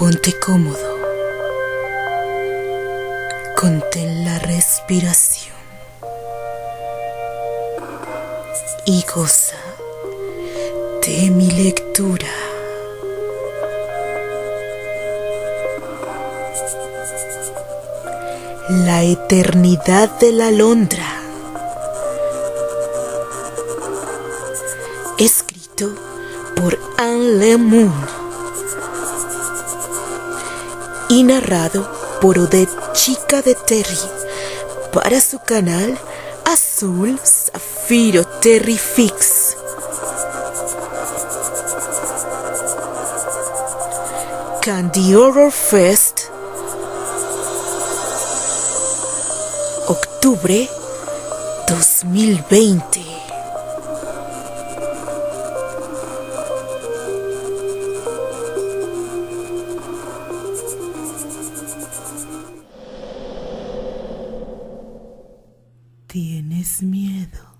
Ponte cómodo. Contén la respiración y goza de mi lectura. La eternidad de la alondra. Escrito por Anne Lemon y narrado por Odette Chica de Terry para su canal Azul Zafiro Terry Fix. Candy Horror Fest, octubre 2020. ¿Tienes miedo?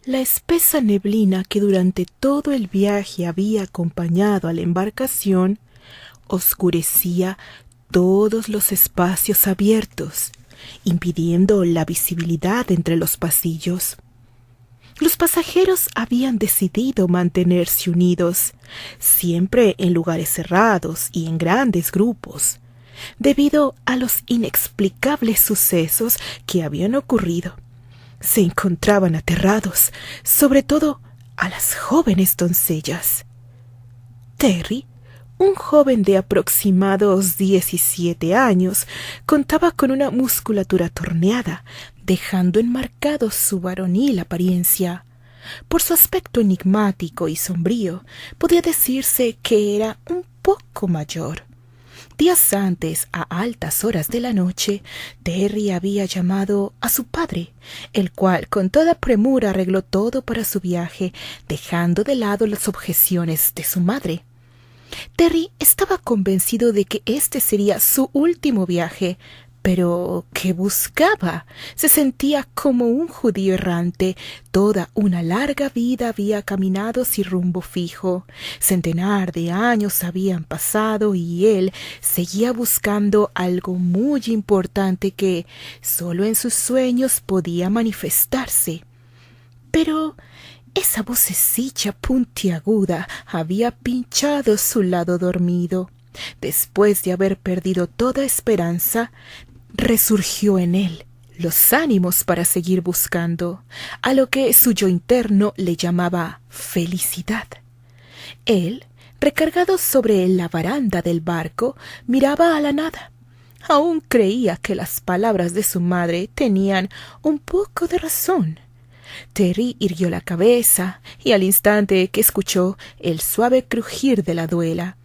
La espesa neblina que durante todo el viaje había acompañado a la embarcación oscurecía todos los espacios abiertos, impidiendo la visibilidad entre los pasillos. Los pasajeros habían decidido mantenerse unidos, siempre en lugares cerrados y en grandes grupos, debido a los inexplicables sucesos que habían ocurrido. Se encontraban aterrados, sobre todo a las jóvenes doncellas. Terry, un joven de aproximados 17 años, contaba con una musculatura torneada, dejando enmarcado su varonil apariencia. Por su aspecto enigmático y sombrío, podía decirse que era un poco mayor. Días antes, a altas horas de la noche, Terry había llamado a su padre, el cual con toda premura arregló todo para su viaje, dejando de lado las objeciones de su madre. Terry estaba convencido de que este sería su último viaje, pero ¿qué buscaba? Se sentía como un judío errante. Toda una larga vida había caminado sin rumbo fijo. Centenar de años habían pasado y él seguía buscando algo muy importante que solo en sus sueños podía manifestarse. Pero esa vocecilla puntiaguda había pinchado su lado dormido. Después de haber perdido toda esperanza, resurgió en él los ánimos para seguir buscando, a lo que su yo interno le llamaba felicidad. Él, recargado sobre la baranda del barco, miraba a la nada. Aún creía que las palabras de su madre tenían un poco de razón. Terry irguió la cabeza y al instante que escuchó el suave crujir de la duela,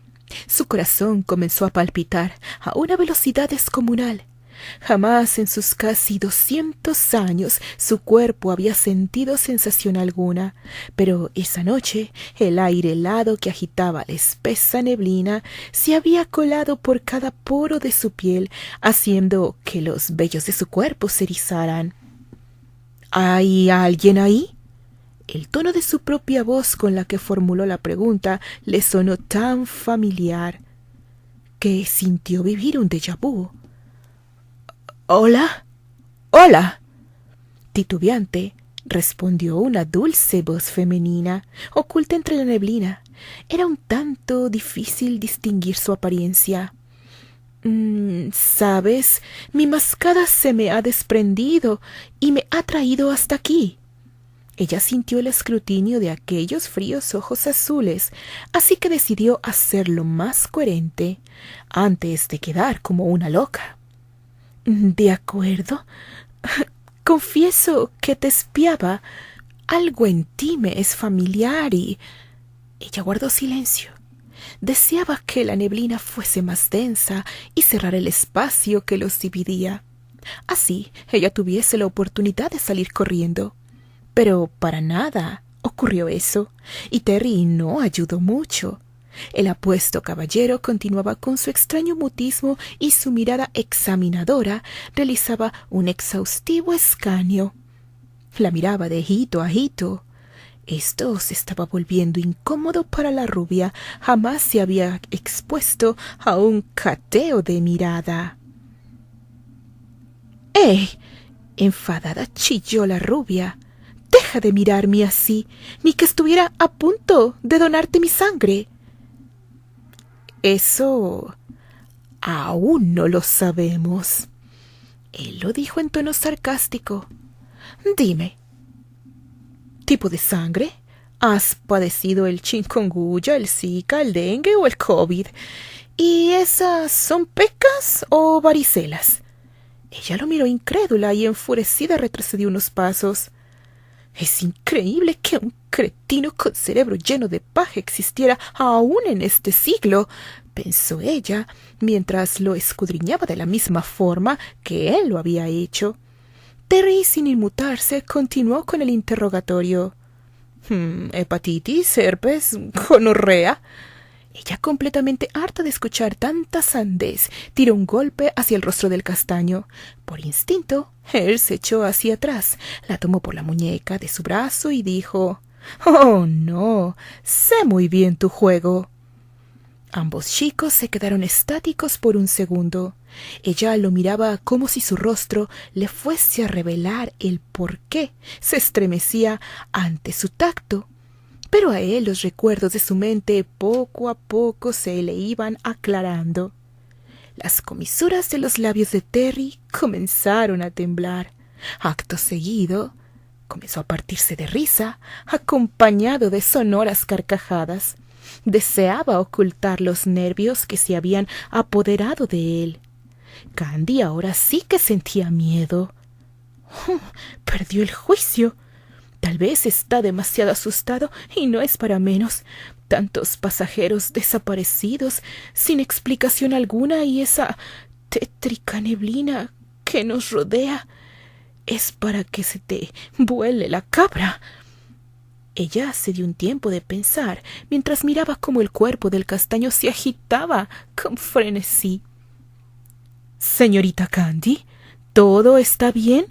su corazón comenzó a palpitar a una velocidad descomunal. Jamás en sus casi 200 años su cuerpo había sentido sensación alguna, pero esa noche el aire helado que agitaba la espesa neblina se había colado por cada poro de su piel, haciendo que los vellos de su cuerpo se erizaran. ¿Hay alguien ahí? El tono de su propia voz con la que formuló la pregunta le sonó tan familiar que sintió vivir un déjà vu. «¿Hola? ¡Hola!». Titubeante, respondió una dulce voz femenina, oculta entre la neblina. Era un tanto difícil distinguir su apariencia. «¿Sabes? Mi mascada se me ha desprendido y me ha traído hasta aquí». Ella sintió el escrutinio de aquellos fríos ojos azules, así que decidió hacerlo más coherente, antes de quedar como una loca. «De acuerdo. Confieso que te espiaba. Algo en ti me es familiar y...». Ella guardó silencio. Deseaba que la neblina fuese más densa y cerrar el espacio que los dividía. Así ella tuviese la oportunidad de salir corriendo. Pero para nada ocurrió eso, y Terry no ayudó mucho. El apuesto caballero continuaba con su extraño mutismo y su mirada examinadora realizaba un exhaustivo escaneo. La miraba de hito a hito. Esto se estaba volviendo incómodo para la rubia. Jamás se había expuesto a un cateo de mirada. ¡Eh! Enfadada chilló la rubia. Deja de mirarme así, ni que estuviera a punto de donarte mi sangre. Eso aún no lo sabemos. Él lo dijo en tono sarcástico. Dime, ¿tipo de sangre? ¿Has padecido el chikungunya, el Zika, el dengue o el COVID? ¿Y esas son pecas o varicelas? Ella lo miró incrédula y enfurecida retrocedió unos pasos. Es increíble que un cretino con cerebro lleno de paja existiera aún en este siglo, pensó ella, mientras lo escudriñaba de la misma forma que él lo había hecho. Terry, sin inmutarse, continuó con el interrogatorio. ¿Hepatitis, herpes, gonorrea? Ella, completamente harta de escuchar tanta sandez, tiró un golpe hacia el rostro del castaño. Por instinto, él se echó hacia atrás, la tomó por la muñeca de su brazo y dijo: «Oh, no, sé muy bien tu juego». Ambos chicos se quedaron estáticos por un segundo. Ella lo miraba como si su rostro le fuese a revelar el por qué se estremecía ante su tacto. Pero a él los recuerdos de su mente poco a poco se le iban aclarando. Las comisuras de los labios de Terry comenzaron a temblar. Acto seguido, comenzó a partirse de risa, acompañado de sonoras carcajadas. Deseaba ocultar los nervios que se habían apoderado de él. Candy ahora sí que sentía miedo. Perdió el juicio. Tal vez está demasiado asustado y no es para menos. Tantos pasajeros desaparecidos sin explicación alguna y esa tétrica neblina que nos rodea. Es para que se te vuele la cabra. Ella se dio un tiempo de pensar mientras miraba cómo el cuerpo del castaño se agitaba con frenesí. «Señorita Candy, ¿todo está bien?»,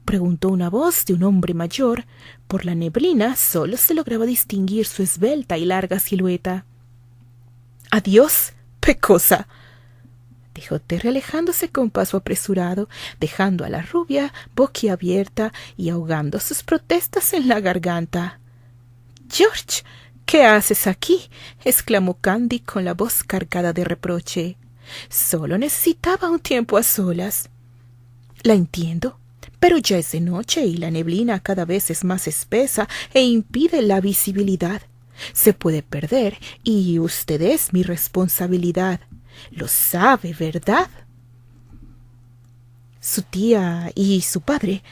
preguntó una voz de un hombre mayor. Por la neblina solo se lograba distinguir su esbelta y larga silueta. «Adiós, pecosa», dijo Terry, alejándose con paso apresurado, dejando a la rubia boquiabierta y ahogando sus protestas en la garganta. «George, ¿qué haces aquí?», exclamó Candy con la voz cargada de reproche. «Solo necesitaba un tiempo a solas». «La entiendo, pero ya es de noche y la neblina cada vez es más espesa e impide la visibilidad. Se puede perder y usted es mi responsabilidad. Lo sabe, ¿verdad?». Su tía y su padre.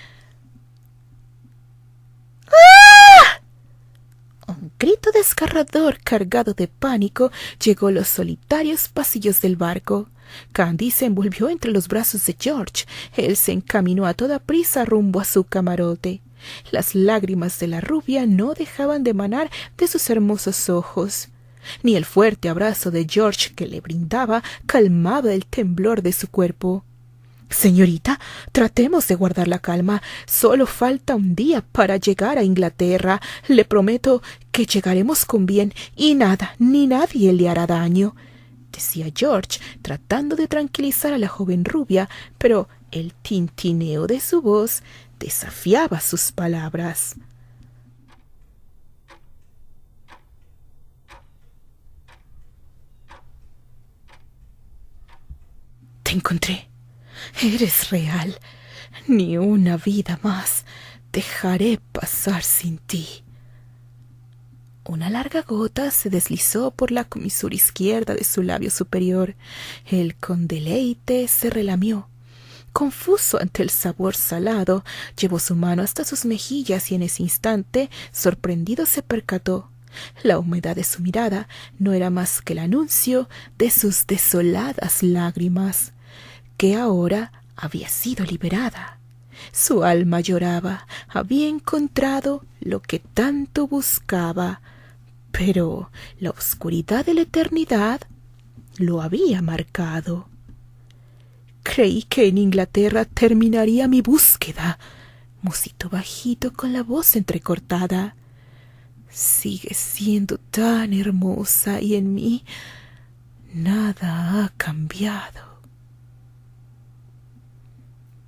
¡Ah! Un grito desgarrador cargado de pánico llegó a los solitarios pasillos del barco. Candy se envolvió entre los brazos de George. Él se encaminó a toda prisa rumbo a su camarote. Las lágrimas de la rubia no dejaban de manar de sus hermosos ojos. Ni el fuerte abrazo de George que le brindaba calmaba el temblor de su cuerpo. «Señorita, tratemos de guardar la calma. Solo falta un día para llegar a Inglaterra. Le prometo que llegaremos con bien y nada ni nadie le hará daño», decía George, tratando de tranquilizar a la joven rubia, pero el tintineo de su voz desafiaba sus palabras. «Te encontré. Eres real. Ni una vida más dejaré pasar sin ti». Una larga gota se deslizó por la comisura izquierda de su labio superior. Él con deleite se relamió. Confuso ante el sabor salado, llevó su mano hasta sus mejillas y en ese instante, sorprendido, se percató. La humedad de su mirada no era más que el anuncio de sus desoladas lágrimas, que ahora había sido liberada. Su alma lloraba, había encontrado lo que tanto buscaba, pero la oscuridad de la eternidad lo había marcado. «Creí que en Inglaterra terminaría mi búsqueda», musitó bajito con la voz entrecortada. Sigue siendo tan hermosa y en mí nada ha cambiado.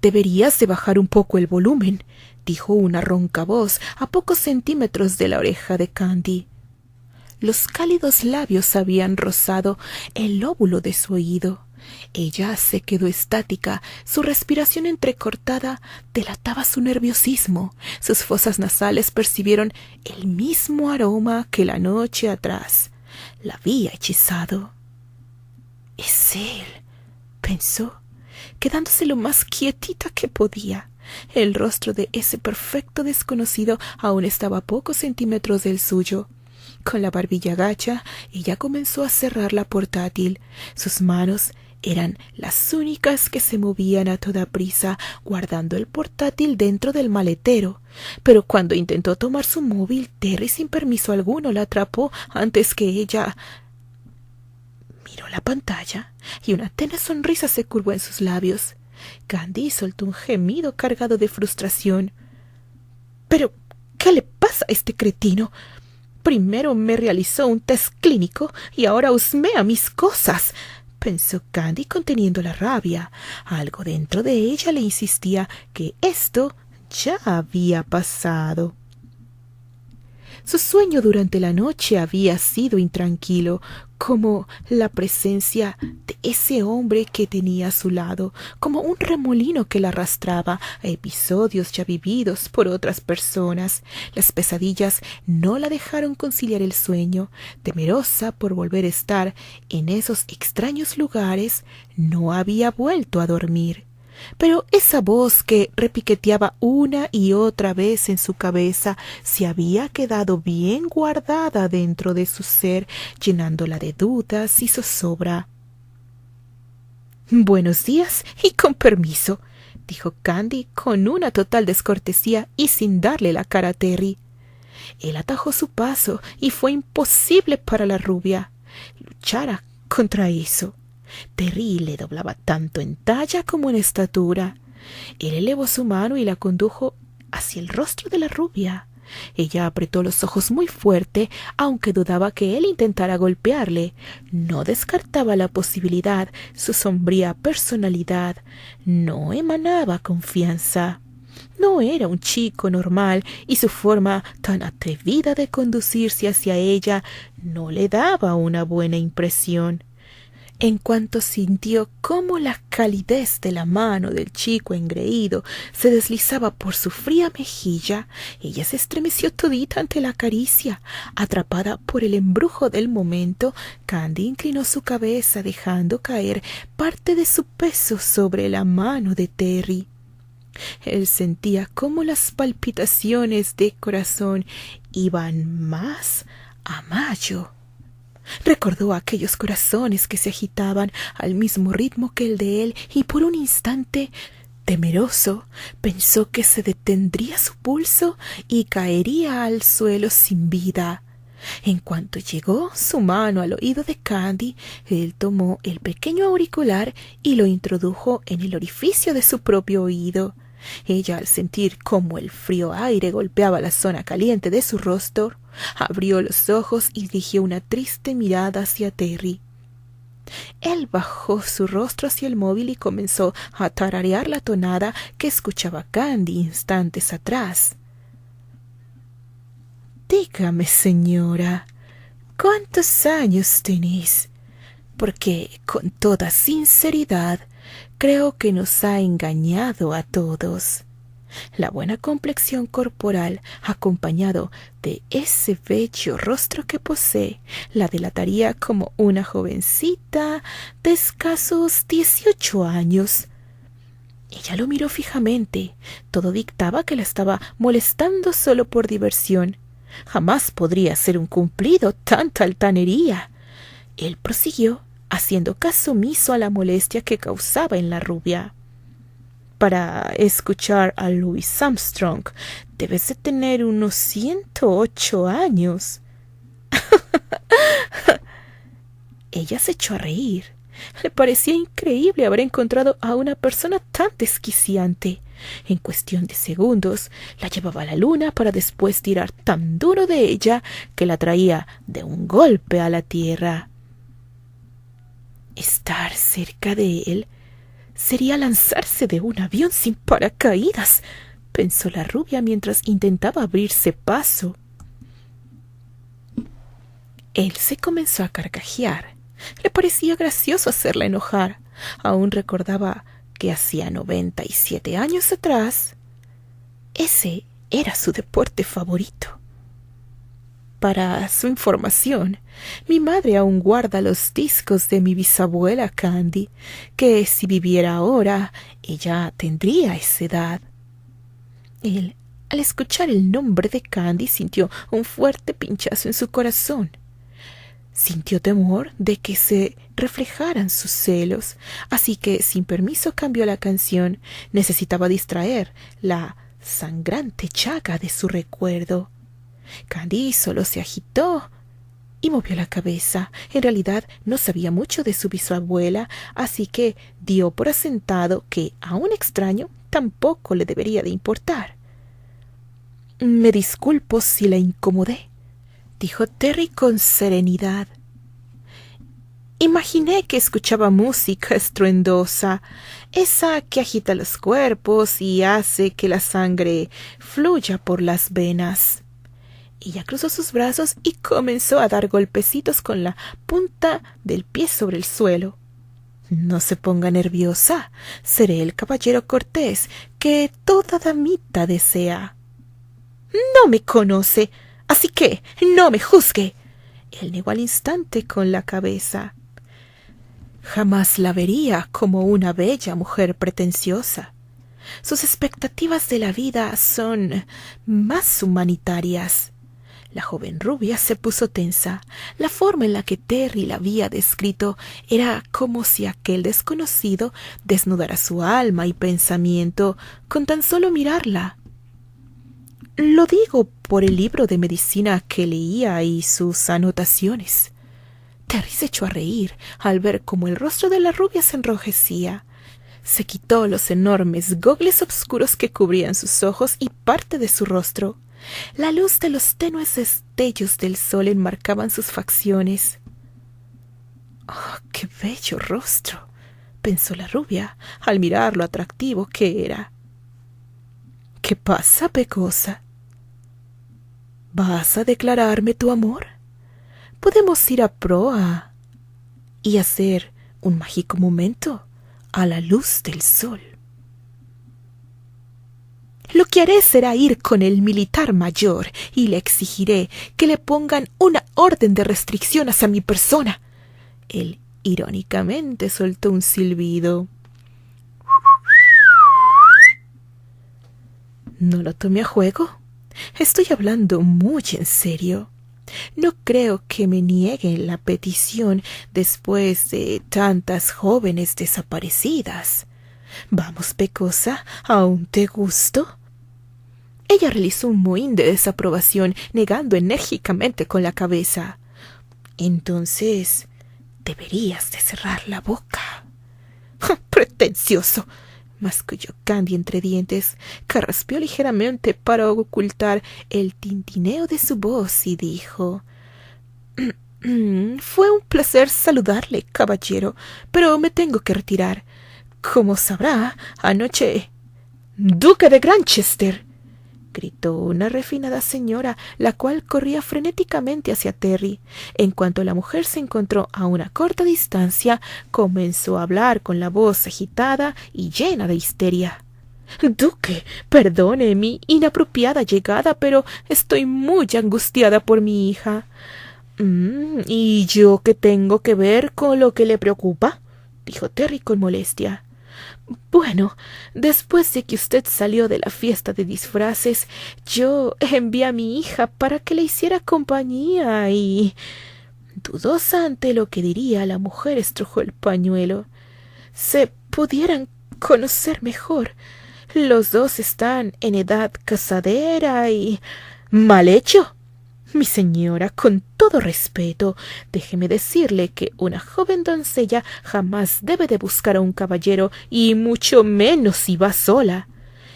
Deberías de bajar un poco el volumen, dijo una ronca voz a pocos centímetros de la oreja de Candy. Los cálidos labios habían rozado el lóbulo de su oído. Ella se quedó estática, su respiración entrecortada delataba su nerviosismo. Sus fosas nasales percibieron el mismo aroma que la noche atrás la había hechizado. «Es él», pensó, quedándose lo más quietita que podía. El rostro de ese perfecto desconocido aún estaba a pocos centímetros del suyo. Con la barbilla gacha, ella comenzó a cerrar la portátil. Sus manos eran las únicas que se movían a toda prisa, guardando el portátil dentro del maletero. Pero cuando intentó tomar su móvil, Terry sin permiso alguno la atrapó antes que ella. Miró la pantalla y una tenue sonrisa se curvó en sus labios. Candy soltó un gemido cargado de frustración. «¿Pero qué le pasa a este cretino? Primero me realizó un test clínico y ahora husmea mis cosas», pensó Candy conteniendo la rabia. Algo dentro de ella le insistía que esto ya había pasado. Su sueño durante la noche había sido intranquilo, como la presencia de ese hombre que tenía a su lado, como un remolino que la arrastraba a episodios ya vividos por otras personas. Las pesadillas no la dejaron conciliar el sueño. Temerosa por volver a estar en esos extraños lugares, no había vuelto a dormir. Pero esa voz que repiqueteaba una y otra vez en su cabeza se había quedado bien guardada dentro de su ser, llenándola de dudas y zozobra. «Buenos días y con permiso», dijo Candy con una total descortesía y sin darle la cara a Terry. Él atajó su paso y fue imposible para la rubia luchar contra eso. Terry le doblaba tanto en talla como en estatura. Él elevó su mano y la condujo hacia el rostro de la rubia. Ella apretó los ojos muy fuerte, aunque dudaba que él intentara golpearle. No descartaba la posibilidad. Su sombría personalidad no emanaba confianza. No era un chico normal y su forma tan atrevida de conducirse hacia ella no le daba una buena impresión. En cuanto sintió cómo la calidez de la mano del chico engreído se deslizaba por su fría mejilla, ella se estremeció todita ante la caricia. Atrapada por el embrujo del momento, Candy inclinó su cabeza dejando caer parte de su peso sobre la mano de Terry. Él sentía cómo las palpitaciones de corazón iban más a mayo. Recordó aquellos corazones que se agitaban al mismo ritmo que el de él y por un instante, temeroso, pensó que se detendría su pulso y caería al suelo sin vida. En cuanto llegó su mano al oído de Candy, él tomó el pequeño auricular y lo introdujo en el orificio de su propio oído. Ella, al sentir cómo el frío aire golpeaba la zona caliente de su rostro, abrió los ojos y dirigió una triste mirada hacia Terry. Él bajó su rostro hacia el móvil y comenzó a tararear la tonada que escuchaba Candy instantes atrás. «Dígame, señora, ¿cuántos años tenéis? Porque, con toda sinceridad, creo que nos ha engañado a todos». La buena complexión corporal, acompañado de ese bello rostro que posee, la delataría como una jovencita de escasos 18 años. Ella lo miró fijamente. Todo dictaba que la estaba molestando solo por diversión. Jamás podría ser un cumplido tanta altanería. Él prosiguió, haciendo caso omiso a la molestia que causaba en la rubia. «Para escuchar a Louis Armstrong debes de tener unos 108 años. Ella se echó a reír. Le parecía increíble haber encontrado a una persona tan desquiciante. En cuestión de segundos, la llevaba a la luna para después tirar tan duro de ella que la traía de un golpe a la tierra. Estar cerca de él sería lanzarse de un avión sin paracaídas, pensó la rubia mientras intentaba abrirse paso. Él se comenzó a carcajear. Le parecía gracioso hacerla enojar. Aún recordaba que hacía 97 años atrás ese era su deporte favorito. Para su información, mi madre aún guarda los discos de mi bisabuela Candy, que si viviera ahora, ella tendría esa edad. Él, al escuchar el nombre de Candy, sintió un fuerte pinchazo en su corazón. Sintió temor de que se reflejaran sus celos, así que sin permiso cambió la canción. Necesitaba distraer la sangrante llaga de su recuerdo. Candy solo se agitó y movió la cabeza. En realidad no sabía mucho de su bisabuela, así que dio por asentado que a un extraño tampoco le debería de importar. «Me disculpo si la incomodé», dijo Terry con serenidad. Imaginé que escuchaba música estruendosa, esa que agita los cuerpos y hace que la sangre fluya por las venas. Ella cruzó sus brazos y comenzó a dar golpecitos con la punta del pie sobre el suelo. «No se ponga nerviosa. Seré el caballero cortés que toda damita desea». «No me conoce, así que no me juzgue». Él negó al instante con la cabeza. Jamás la vería como una bella mujer pretenciosa. Sus expectativas de la vida son más humanitarias. La joven rubia se puso tensa. La forma en la que Terry la había descrito era como si aquel desconocido desnudara su alma y pensamiento con tan solo mirarla. «Lo digo por el libro de medicina que leía y sus anotaciones». Terry se echó a reír al ver cómo el rostro de la rubia se enrojecía. Se quitó los enormes gogles oscuros que cubrían sus ojos y parte de su rostro. La luz de los tenues destellos del sol enmarcaban sus facciones. «Oh, qué bello rostro», pensó la rubia al mirar lo atractivo que era. «¿Qué pasa, pecosa? ¿Vas a declararme tu amor? Podemos ir a proa y hacer un mágico momento a la luz del sol». «Lo que haré será ir con el militar mayor y le exigiré que le pongan una orden de restricción hacia mi persona». Él irónicamente soltó un silbido. «No lo tome a juego. Estoy hablando muy en serio. No creo que me nieguen la petición después de tantas jóvenes desaparecidas. Vamos, pecosa, ¿aún te gusto?» Ella realizó un mohín de desaprobación, negando enérgicamente con la cabeza. «Entonces deberías de cerrar la boca». «Pretencioso», masculló Candy entre dientes, carraspeó ligeramente para ocultar el tintineo de su voz y dijo: «Fue un placer saludarle, caballero, pero me tengo que retirar. Como sabrá, anoche...» «¡Duque de Granchester!», gritó una refinada señora, la cual corría frenéticamente hacia Terry. En cuanto la mujer se encontró a una corta distancia, comenzó a hablar con la voz agitada y llena de histeria. «Duque, perdone mi inapropiada llegada, pero estoy muy angustiada por mi hija». «¿Y yo qué tengo que ver con lo que le preocupa?», dijo Terry con molestia. «Bueno, después de que usted salió de la fiesta de disfraces, yo envié a mi hija para que le hiciera compañía y...». Dudosa ante lo que diría, la mujer estrujó el pañuelo. «Se pudieran conocer mejor. Los dos están en edad casadera y...». «¡Mal hecho!», Mi señora, con todo respeto, déjeme decirle que una joven doncella jamás debe de buscar a un caballero, y mucho menos si va sola.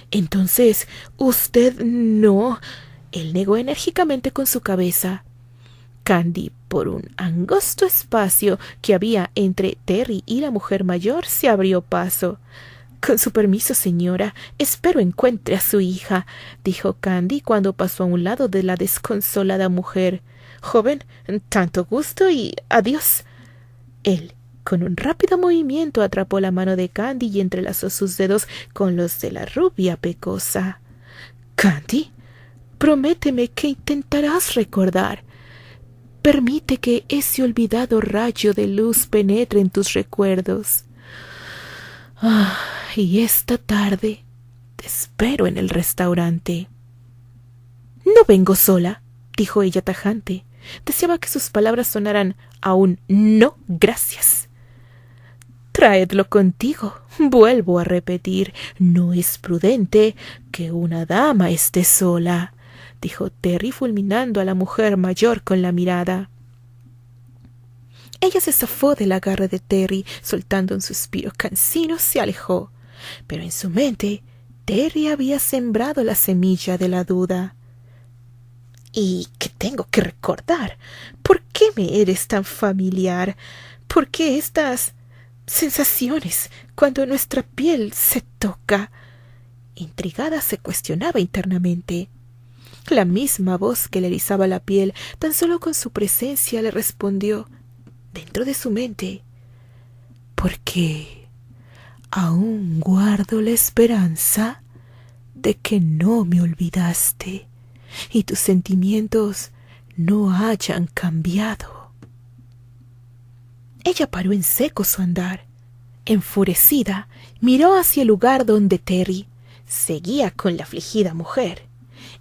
Entonces, usted no. Él negó enérgicamente con su cabeza. Candy, por un angosto espacio que había entre Terry y la mujer mayor, se abrió paso. Con su permiso, señora, espero encuentre a su hija, dijo Candy cuando pasó a un lado de la desconsolada mujer. Joven, tanto gusto y adiós. Él, con un rápido movimiento, atrapó la mano de Candy y entrelazó sus dedos con los de la rubia pecosa. Candy, prométeme que intentarás recordar. Permite que ese olvidado rayo de luz penetre en tus recuerdos. Y esta tarde te espero en el restaurante. No vengo sola, dijo ella tajante. Deseaba que sus palabras sonaran a un no gracias. Traedlo contigo. Vuelvo a repetir, no es prudente que una dama esté sola, dijo Terry, fulminando a la mujer mayor con la mirada. Ella se zafó del agarre de Terry, soltando un suspiro cansino, se alejó. Pero en su mente, Terry había sembrado la semilla de la duda. ¿Y qué tengo que recordar? ¿Por qué me eres tan familiar? ¿Por qué estas sensaciones cuando nuestra piel se toca? Intrigada se cuestionaba internamente. La misma voz que le erizaba la piel, tan solo con su presencia, le respondió dentro de su mente: porque aún guardo la esperanza de que no me olvidaste y tus sentimientos no hayan cambiado. Ella paró en seco su andar. Enfurecida, miró hacia el lugar donde Terry seguía con la afligida mujer.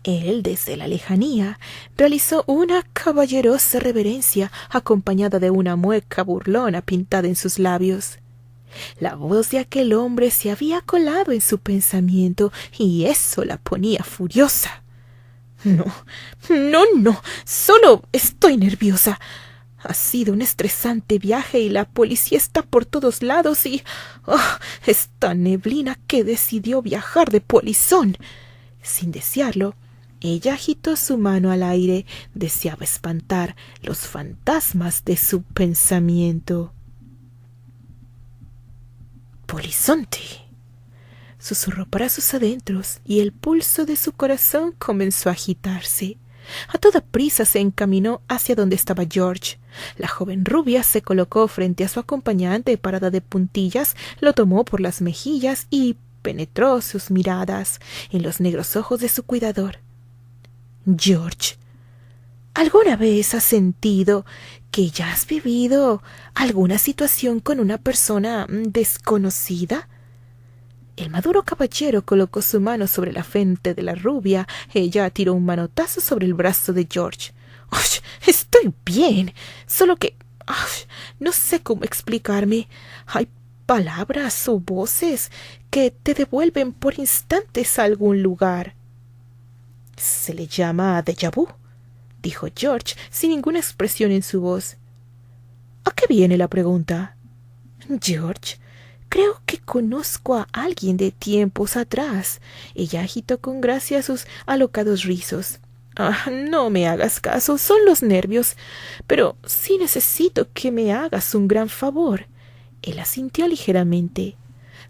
Él, desde la lejanía, realizó una caballerosa reverencia acompañada de una mueca burlona pintada en sus labios. La voz de aquel hombre se había colado en su pensamiento y eso la ponía furiosa. No, solo estoy nerviosa. Ha sido un estresante viaje y la policía está por todos lados y esta neblina que decidió viajar de polizón. Sin desearlo, ella agitó su mano al aire, deseaba espantar los fantasmas de su pensamiento. Polizonte, susurró para sus adentros, y el pulso de su corazón comenzó a agitarse. A toda prisa se encaminó hacia donde estaba George. La joven rubia se colocó frente a su acompañante parada de puntillas, lo tomó por las mejillas y penetró sus miradas en los negros ojos de su cuidador. George, ¿alguna vez has sentido que ya has vivido alguna situación con una persona desconocida? El maduro caballero colocó su mano sobre la frente de la rubia. Ella tiró un manotazo sobre el brazo de George. Estoy bien, solo que no sé cómo explicarme. Hay palabras o voces que te devuelven por instantes a algún lugar. Se le llama déjà vu, dijo George sin ninguna expresión en su voz. ¿A qué viene la pregunta? George, creo que conozco a alguien de tiempos atrás. Ella agitó con gracia sus alocados rizos. No me hagas caso, son los nervios. Pero sí necesito que me hagas un gran favor. Él asintió ligeramente.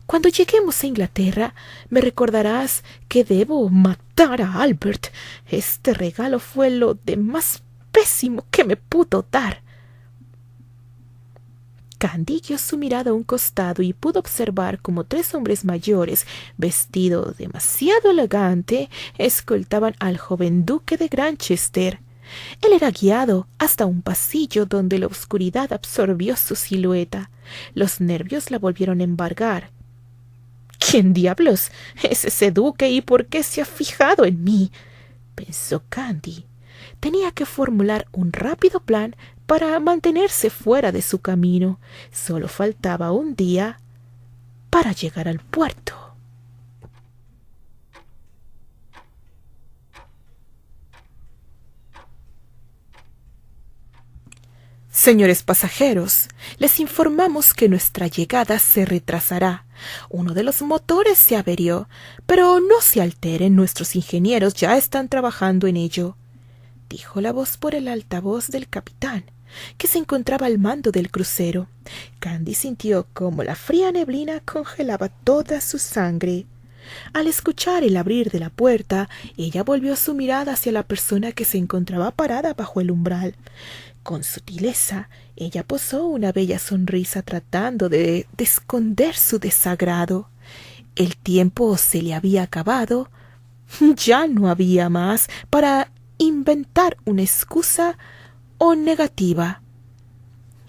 Cuando lleguemos a Inglaterra, me recordarás que debo matar a Albert. Este regalo fue lo de más pésimo que me pudo dar. Candy guió su mirada a un costado y pudo observar cómo 3 hombres mayores, vestidos demasiado elegante, escoltaban al joven duque de Granchester. Él era guiado hasta un pasillo donde la oscuridad absorbió su silueta. Los nervios la volvieron a embargar. ¿Quién diablos es ese duque y por qué se ha fijado en mí?, pensó Candy. Tenía que formular un rápido plan para mantenerse fuera de su camino. Solo faltaba un día para llegar al puerto. Señores pasajeros, les informamos que nuestra llegada se retrasará. Uno de los motores se averió, pero no se alteren, nuestros ingenieros ya están trabajando en ello, dijo la voz por el altavoz del capitán, que se encontraba al mando del crucero. Candy sintió como la fría neblina congelaba toda su sangre. Al escuchar el abrir de la puerta, ella volvió su mirada hacia la persona que se encontraba parada bajo el umbral. Con sutileza, ella posó una bella sonrisa tratando de esconder su desagrado. El tiempo se le había acabado. Ya no había más para inventar una excusa o negativa.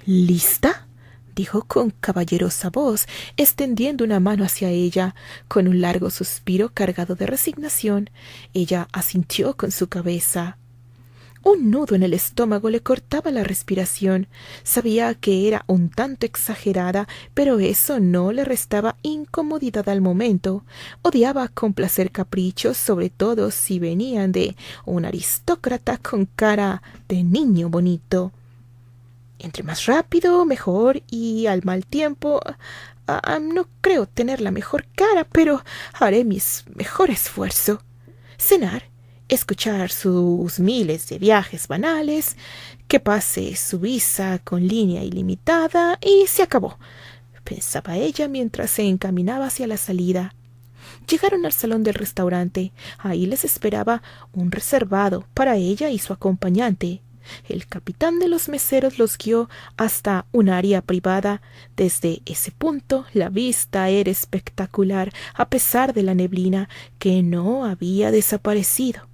¿Lista?, dijo con caballerosa voz, extendiendo una mano hacia ella. Con un largo suspiro cargado de resignación, ella asintió con su cabeza. Un nudo en el estómago le cortaba la respiración. Sabía que era un tanto exagerada, pero eso no le restaba incomodidad al momento. Odiaba complacer caprichos, sobre todo si venían de un aristócrata con cara de niño bonito. Entre más rápido, mejor, y al mal tiempo, no creo tener la mejor cara, pero haré mi mejor esfuerzo. Cenar, escuchar sus miles de viajes banales, que pase su visa con línea ilimitada, y se acabó, pensaba ella mientras se encaminaba hacia la salida. Llegaron al salón del restaurante. Ahí les esperaba un reservado para ella y su acompañante. El capitán de los meseros los guió hasta un área privada. Desde ese punto la vista era espectacular, a pesar de la neblina que no había desaparecido.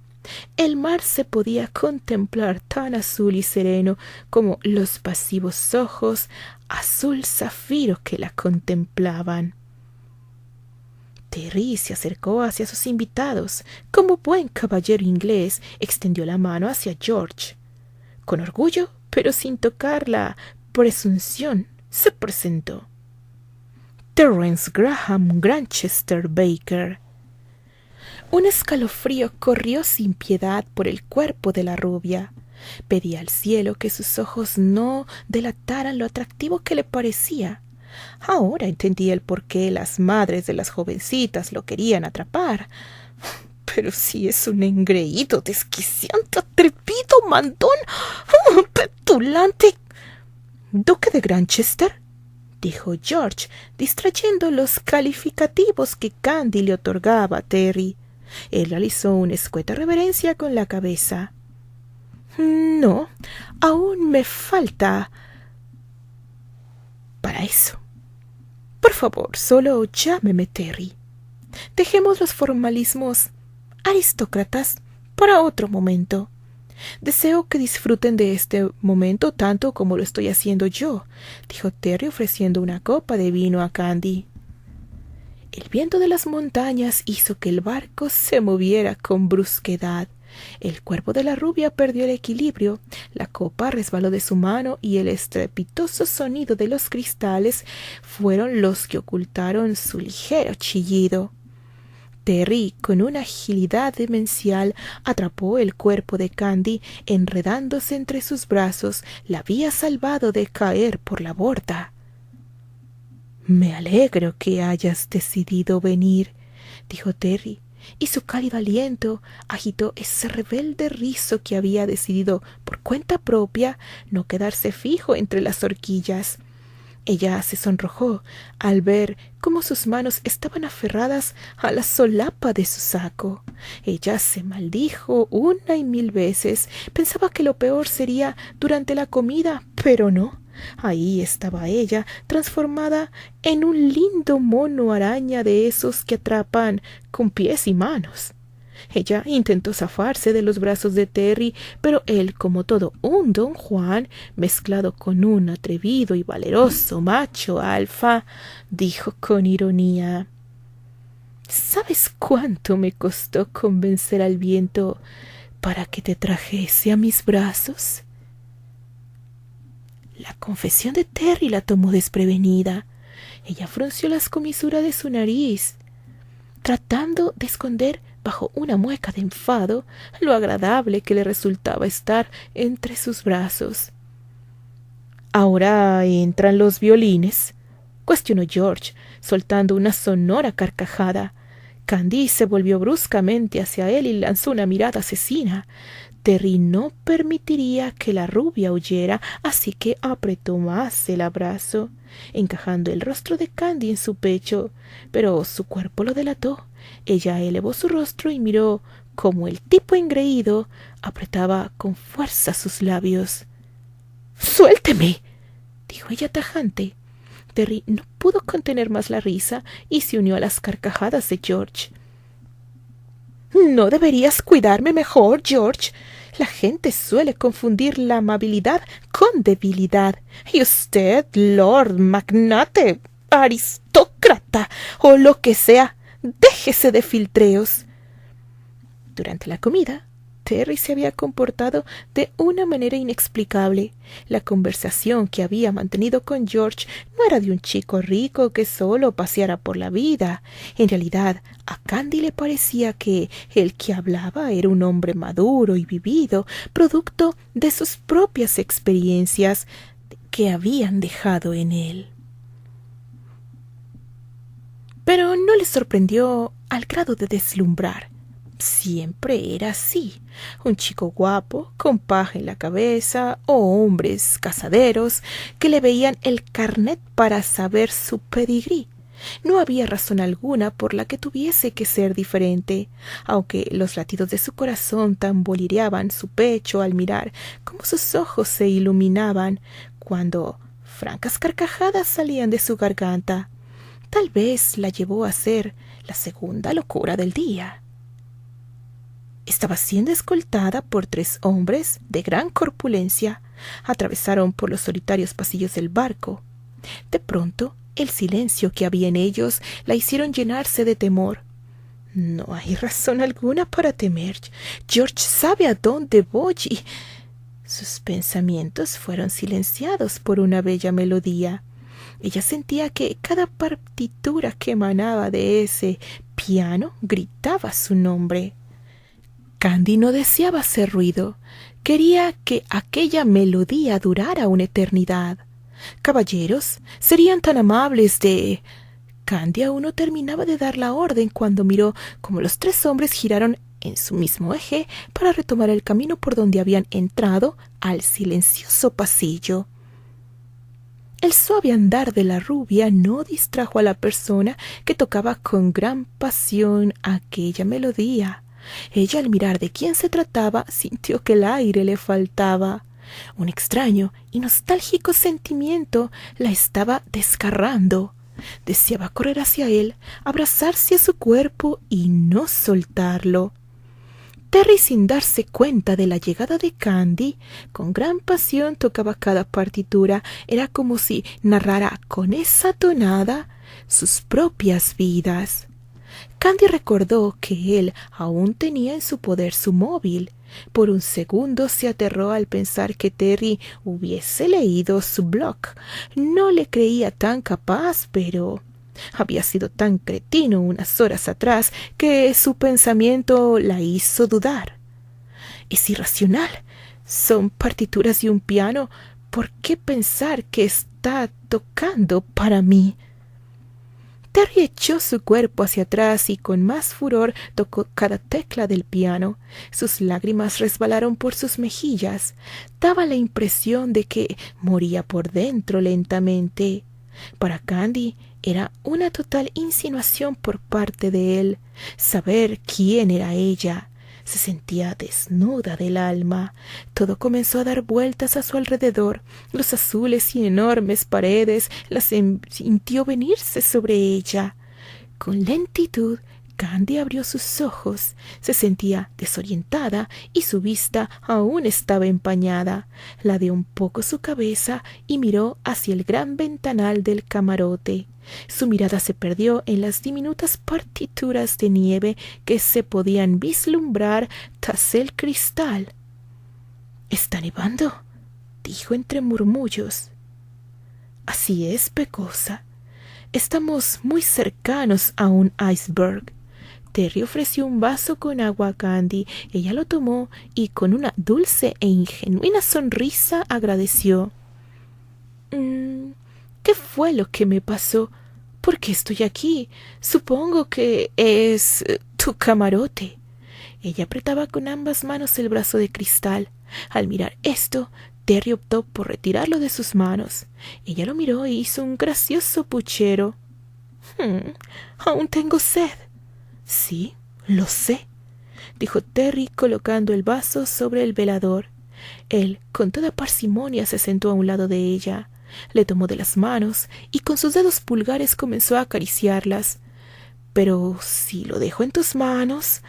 El mar se podía contemplar tan azul y sereno como los pasivos ojos azul zafiro que la contemplaban. Terry se acercó hacia sus invitados. Como buen caballero inglés, extendió la mano hacia George. Con orgullo, pero sin tocar la presunción, se presentó. Terence Graham Grantchester Baker. Un escalofrío corrió sin piedad por el cuerpo de la rubia. Pedía al cielo que sus ojos no delataran lo atractivo que le parecía. Ahora entendía el por qué las madres de las jovencitas lo querían atrapar. Pero si es un engreído, desquiciante, atrevido, mandón, petulante. ¿Duque de Grantchester?, dijo George, distrayendo los calificativos que Candy le otorgaba a Terry. Él realizó una escueta reverencia con la cabeza. No, aún me falta para eso. Por favor, solo llámeme Terry. Dejemos los formalismos aristócratas para otro momento. Deseo que disfruten de este momento tanto como lo estoy haciendo yo, dijo Terry ofreciendo una copa de vino a Candy. El viento de las montañas hizo que el barco se moviera con brusquedad. El cuerpo de la rubia perdió el equilibrio, la copa resbaló de su mano y el estrepitoso sonido de los cristales fueron los que ocultaron su ligero chillido. Terry, con una agilidad demencial, atrapó el cuerpo de Candy, enredándose entre sus brazos, la había salvado de caer por la borda. «Me alegro que hayas decidido venir», dijo Terry, y su cálido aliento agitó ese rebelde rizo que había decidido, por cuenta propia, no quedarse fijo entre las horquillas. Ella se sonrojó al ver cómo sus manos estaban aferradas a la solapa de su saco. Ella se maldijo una y mil veces. Pensaba que lo peor sería durante la comida, pero no. Ahí estaba ella, transformada en un lindo mono araña de esos que atrapan con pies y manos. Ella intentó zafarse de los brazos de Terry, pero él, como todo un don Juan, mezclado con un atrevido y valeroso macho alfa, dijo con ironía: «¿Sabes cuánto me costó convencer al viento para que te trajese a mis brazos?» La confesión de Terry la tomó desprevenida. Ella frunció las comisuras de su nariz, tratando de esconder bajo una mueca de enfado lo agradable que le resultaba estar entre sus brazos. ¿Ahora entran los violines?, cuestionó George, soltando una sonora carcajada. Candy se volvió bruscamente hacia él y lanzó una mirada asesina. Terry no permitiría que la rubia huyera, así que apretó más el abrazo, encajando el rostro de Candy en su pecho, pero su cuerpo lo delató. Ella elevó su rostro y miró cómo el tipo engreído apretaba con fuerza sus labios. —¡Suélteme! —dijo ella tajante. Terry no pudo contener más la risa y se unió a las carcajadas de George. —¿No deberías cuidarme mejor, George? La gente suele confundir la amabilidad con debilidad. Y usted, Lord Magnate, aristócrata o lo que sea, déjese de filtreos. Durante la comida, Terry se había comportado de una manera inexplicable. La conversación que había mantenido con George no era de un chico rico que solo paseara por la vida. En realidad, a Candy le parecía que el que hablaba era un hombre maduro y vivido, producto de sus propias experiencias que habían dejado en él. Pero no le sorprendió al grado de deslumbrar. Siempre era así. Un chico guapo, con paja en la cabeza, o hombres casaderos que le veían el carnet para saber su pedigrí. No había razón alguna por la que tuviese que ser diferente, aunque los latidos de su corazón tamborileaban su pecho al mirar cómo sus ojos se iluminaban cuando francas carcajadas salían de su garganta. Tal vez la llevó a hacer la segunda locura del día. Estaba siendo escoltada por 3 hombres de gran corpulencia. Atravesaron por los solitarios pasillos del barco. De pronto, el silencio que había en ellos la hicieron llenarse de temor. No hay razón alguna para temer. George sabe a dónde voy y... Sus pensamientos fueron silenciados por una bella melodía. Ella sentía que cada partitura que emanaba de ese piano gritaba su nombre. Candy no deseaba hacer ruido. Quería que aquella melodía durara una eternidad. —Caballeros, ¿serían tan amables de...? Candy aún no terminaba de dar la orden cuando miró cómo los 3 hombres giraron en su mismo eje para retomar el camino por donde habían entrado al silencioso pasillo. El suave andar de la rubia no distrajo a la persona que tocaba con gran pasión aquella melodía. Ella, al mirar de quién se trataba, sintió que el aire le faltaba. Un extraño y nostálgico sentimiento la estaba desgarrando. Deseaba correr hacia él, abrazarse a su cuerpo y no soltarlo. Terry, sin darse cuenta de la llegada de Candy, con gran pasión tocaba cada partitura. Era como si narrara con esa tonada sus propias vidas. Candy recordó que él aún tenía en su poder su móvil. Por un segundo se aterró al pensar que Terry hubiese leído su blog. No le creía tan capaz, pero había sido tan cretino unas horas atrás que su pensamiento la hizo dudar. Es irracional. Son partituras de un piano. ¿Por qué pensar que está tocando para mí? Terry echó su cuerpo hacia atrás y con más furor tocó cada tecla del piano. Sus lágrimas resbalaron por sus mejillas. Daba la impresión de que moría por dentro lentamente. Para Candy era una total insinuación por parte de él saber quién era ella. Se sentía desnuda del alma. Todo comenzó a dar vueltas a su alrededor. Los azules y enormes paredes las sintió venirse sobre ella. Con lentitud, Candy abrió sus ojos. Se sentía desorientada y su vista aún estaba empañada. Ladeó un poco su cabeza y miró hacia el gran ventanal del camarote. Su mirada se perdió en las diminutas partituras de nieve que se podían vislumbrar tras el cristal. —¿Está nevando? —dijo entre murmullos. —Así es, Pecosa. Estamos muy cercanos a un iceberg. Terry ofreció un vaso con agua a Candy. Ella lo tomó y con una dulce e ingenuina sonrisa agradeció. ¿Qué fue lo que me pasó? ¿Por qué estoy aquí? Supongo que es tu camarote. Ella apretaba con ambas manos el brazo de cristal. Al mirar esto, Terry optó por retirarlo de sus manos. Ella lo miró e hizo un gracioso puchero. Aún tengo sed. Sí, lo sé, dijo Terry colocando el vaso sobre el velador. Él, con toda parsimonia, se sentó a un lado de ella. Le tomó de las manos y con sus dedos pulgares comenzó a acariciarlas. Pero si lo dejo en tus manos,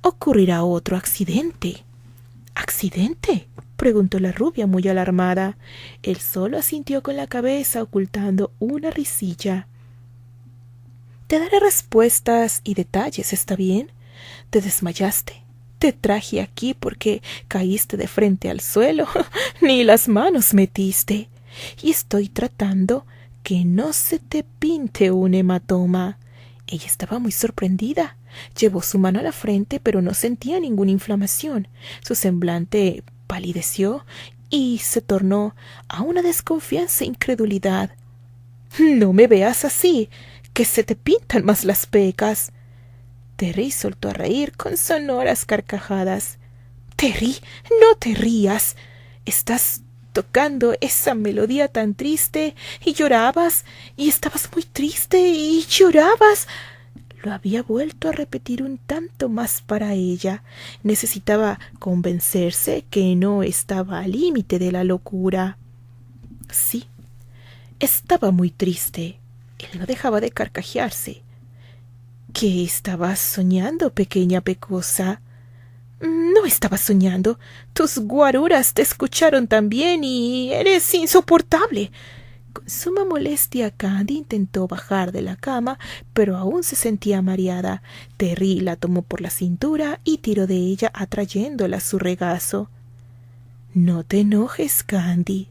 ocurrirá otro accidente. ¿Accidente?, preguntó la rubia muy alarmada. Él solo asintió con la cabeza, ocultando una risilla. Te daré respuestas y detalles, ¿está bien? Te desmayaste. Te traje aquí porque caíste de frente al suelo, ni las manos metiste. Y estoy tratando que no se te pinte un hematoma. Ella estaba muy sorprendida. Llevó su mano a la frente, pero no sentía ninguna inflamación. Su semblante palideció y se tornó a una desconfianza e incredulidad. No me veas así, que se te pintan más las pecas. Terry soltó a reír con sonoras carcajadas. Terry, no te rías. Estás tocando esa melodía tan triste y llorabas, y estabas muy triste y llorabas. Lo había vuelto a repetir un tanto más para ella. Necesitaba convencerse que no estaba al límite de la locura. Sí, estaba muy triste. Él no dejaba de carcajearse. ¿Qué estabas soñando, pequeña pecosa? No estabas soñando. Tus guaruras te escucharon también y eres insoportable. Con suma molestia, Candy intentó bajar de la cama, pero aún se sentía mareada. Terry la tomó por la cintura y tiró de ella, atrayéndola a su regazo. No te enojes, Candy.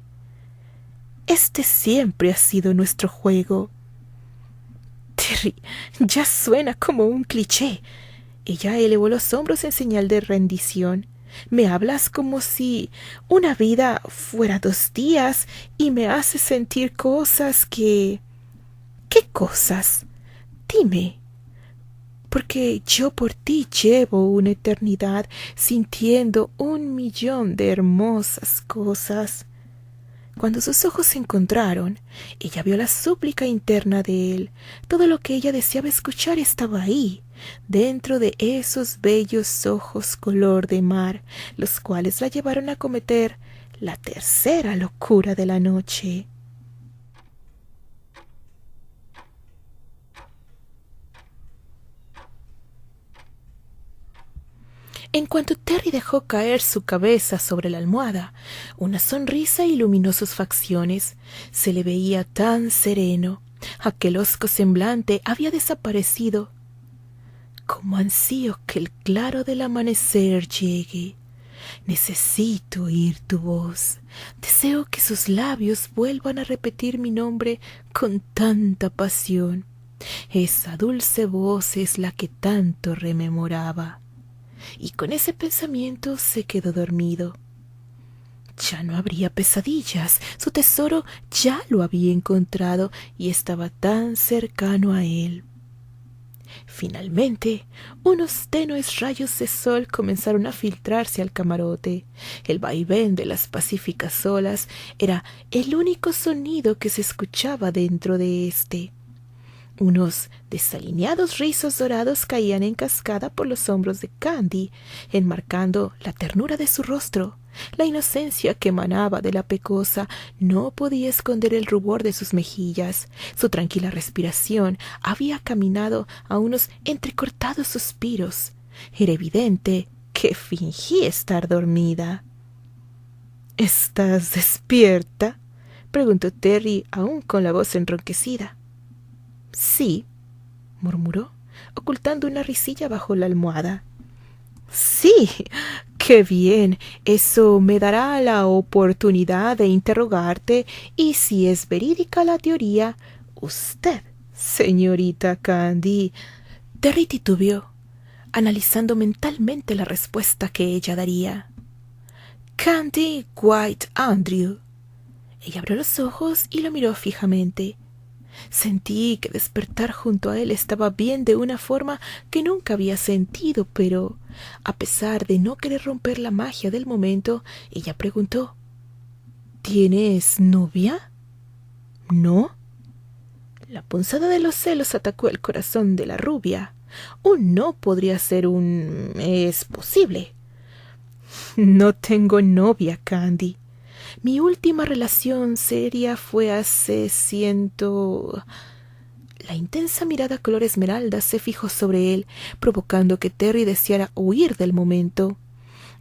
Este siempre ha sido nuestro juego. Terry, ya suena como un cliché. Ella elevó los hombros en señal de rendición. Me hablas como si una vida fuera 2 días y me haces sentir cosas que... ¿Qué cosas? Dime. Porque yo por ti llevo una eternidad sintiendo 1.000.000 de hermosas cosas. Cuando sus ojos se encontraron, ella vio la súplica interna de él. Todo lo que ella deseaba escuchar estaba ahí, dentro de esos bellos ojos color de mar, los cuales la llevaron a cometer la tercera locura de la noche. En cuanto Terry dejó caer su cabeza sobre la almohada, una sonrisa iluminó sus facciones. Se le veía tan sereno. Aquel hosco semblante había desaparecido. Cómo ansío que el claro del amanecer llegue. Necesito oír tu voz. Deseo que sus labios vuelvan a repetir mi nombre con tanta pasión. Esa dulce voz es la que tanto rememoraba. Y con ese pensamiento se quedó dormido. Ya no habría pesadillas. Su tesoro ya lo había encontrado y estaba tan cercano a él. Finalmente, unos tenues rayos de sol comenzaron a filtrarse al camarote. El vaivén de las pacíficas olas era el único sonido que se escuchaba dentro de éste. Unos desalineados rizos dorados caían en cascada por los hombros de Candy, enmarcando la ternura de su rostro. La inocencia que emanaba de la pecosa no podía esconder el rubor de sus mejillas. Su tranquila respiración había caminado a unos entrecortados suspiros. Era evidente que fingía estar dormida. ¿Estás despierta?, preguntó Terry, aún con la voz enronquecida. Sí, murmuró, ocultando una risilla bajo la almohada. Sí, qué bien. Eso me dará la oportunidad de interrogarte y si es verídica la teoría, usted, señorita Candy. Terry titubeó, analizando mentalmente la respuesta que ella daría. Candy White Andrew. Ella abrió los ojos y lo miró fijamente. Sentí que despertar junto a él estaba bien de una forma que nunca había sentido, pero, a pesar de no querer romper la magia del momento, ella preguntó: ¿Tienes novia? ¿No? La punzada de los celos atacó el corazón de la rubia. Un no podría ser un «es posible». No tengo novia, Candy. Mi última relación seria fue hace La intensa mirada color esmeralda se fijó sobre él, provocando que Terry deseara huir del momento.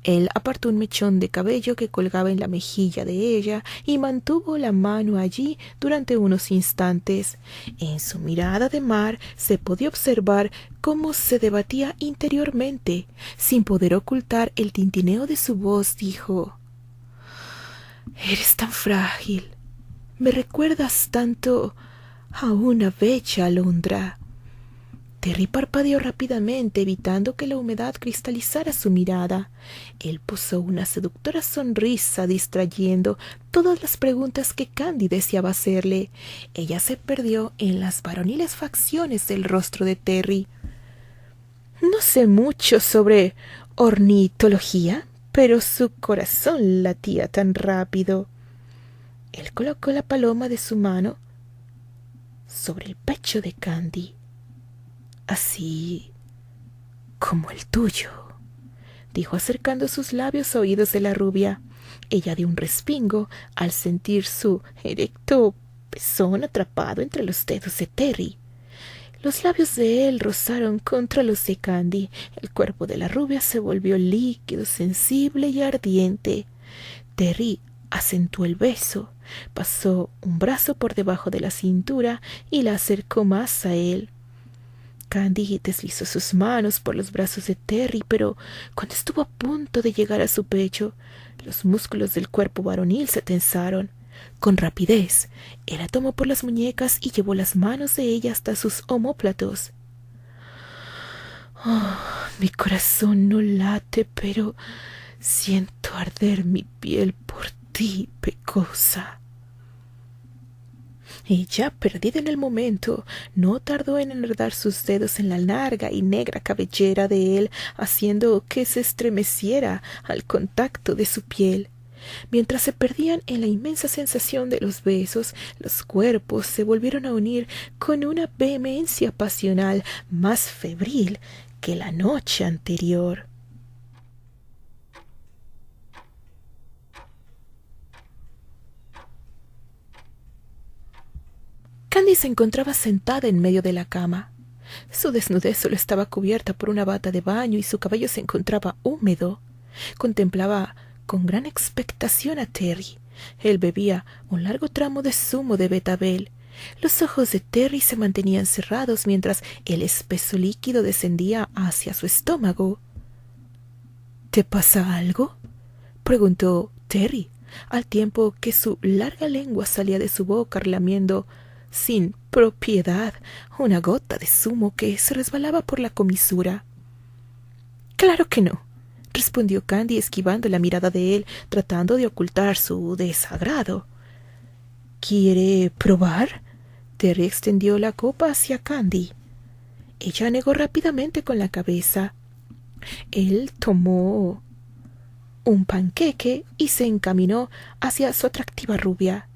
Él apartó un mechón de cabello que colgaba en la mejilla de ella y mantuvo la mano allí durante unos instantes. En su mirada de mar se podía observar cómo se debatía interiormente. Sin poder ocultar el tintineo de su voz, dijo: «Eres tan frágil. Me recuerdas tanto a una bella alondra». Terry parpadeó rápidamente, evitando que la humedad cristalizara su mirada. Él posó una seductora sonrisa, distrayendo todas las preguntas que Candy deseaba hacerle. Ella se perdió en las varoniles facciones del rostro de Terry. «No sé mucho sobre ornitología, pero su corazón latía tan rápido». Él colocó la paloma de su mano sobre el pecho de Candy. «Así como el tuyo», dijo acercando sus labios a oídos de la rubia. Ella dio un respingo al sentir su erecto pezón atrapado entre los dedos de Terry. Los labios de él rozaron contra los de Candy. El cuerpo de la rubia se volvió líquido, sensible y ardiente. Terry acentuó el beso, pasó un brazo por debajo de la cintura y la acercó más a él. Candy deslizó sus manos por los brazos de Terry, pero cuando estuvo a punto de llegar a su pecho, los músculos del cuerpo varonil se tensaron. Con rapidez, él la tomó por las muñecas y llevó las manos de ella hasta sus omóplatos. «Oh, mi corazón no late, pero siento arder mi piel por ti, pecosa». Ella, perdida en el momento, no tardó en enredar sus dedos en la larga y negra cabellera de él, haciendo que se estremeciera al contacto de su piel. Mientras se perdían en la inmensa sensación de los besos, los cuerpos se volvieron a unir con una vehemencia pasional más febril que la noche anterior. Candy se encontraba sentada en medio de la cama. Su desnudez solo estaba cubierta por una bata de baño y su cabello se encontraba húmedo. Contemplaba con gran expectación a Terry. Él bebía un largo tramo de zumo de betabel. Los ojos de Terry se mantenían cerrados mientras el espeso líquido descendía hacia su estómago. «¿Te pasa algo?», preguntó Terry, al tiempo que su larga lengua salía de su boca relamiendo sin propiedad una gota de zumo que se resbalaba por la comisura. «Claro que no», respondió Candy, esquivando la mirada de él, tratando de ocultar su desagrado. «¿Quiere probar?». Terry extendió la copa hacia Candy. Ella negó rápidamente con la cabeza. Él tomó un panqueque y se encaminó hacia su atractiva rubia.